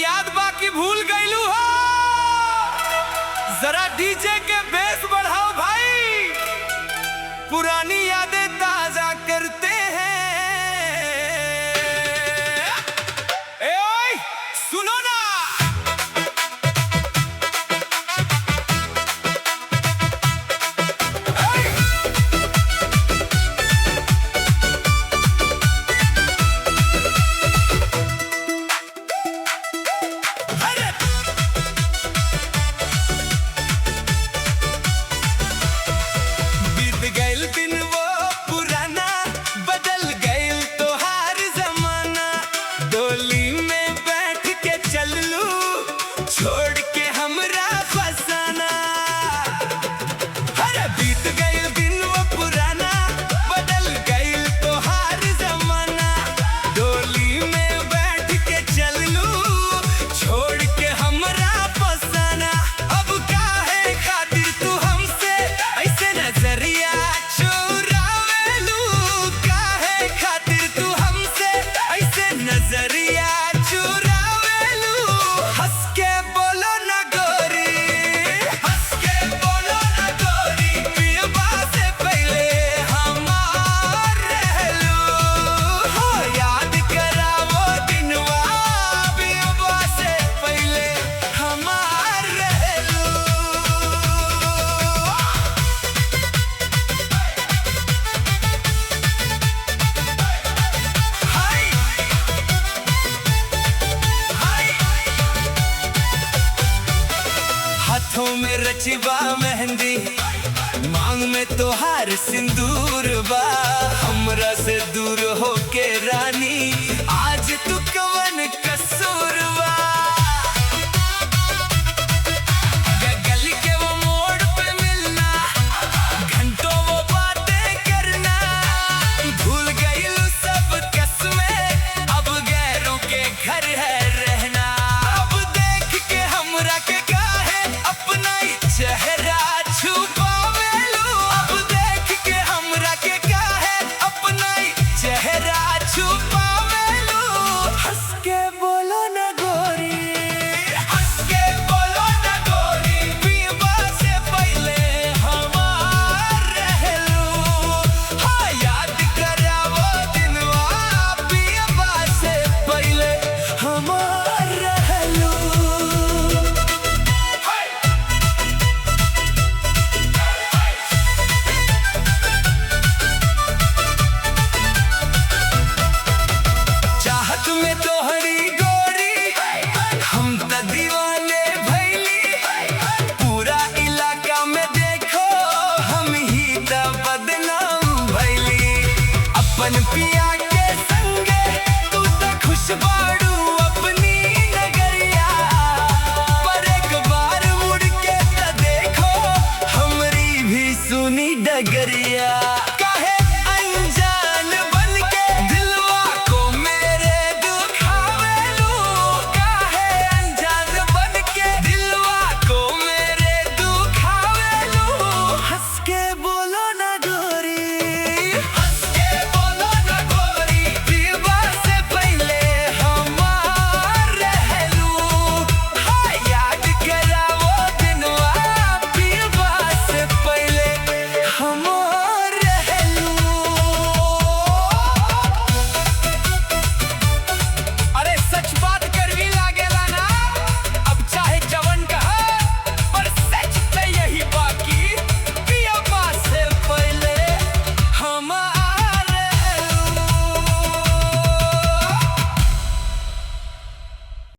याद बाकी भूल गईलू हो। जरा डीजे के बेस बढ़ाओ भाई, पुरानी यादें ताजा करते हैं। ए ओए सुनो ना, छोड़ के हमरा फसाना। अरे बीत गई दिन वो पुराना, बदल गई तोहार जमाना। डोली में बैठ के चल लूं, छोड़ के हमरा फसाना। अब काहे खातिर तू हमसे ऐसे नजरिया चुरावेलू? काहे खातिर तू हमसे ऐसे नजरिया हाथों में रचिबा मेहंदी, मांग में तोहार सिंदूर बा। हमरा से दूर होके रानी आज तू कवन कसूर बा? गली के वो मोड़ पे मिलना, घंटों वो बातें करना। भूल गई सब कसमें, अब गैरों के घर है रहना। अब देख के हमरा के चेहरा छुपावेलू, अब देख के हमरा के काहे अपना चेहरा छुपावेलू। हंस के बोलो न गोरी, हंस के बोलो न गोरी, पीबा से पहले हमार रहलू। हाँ याद करा वो दिनवा, पीबा से पहले हमार रहलू। में तोहरी गोरी हम त दीवाने भइली, पूरा इलाका में देखो हम ही त बदनाम भइली। अपन पिया के संगे तू त खुशबा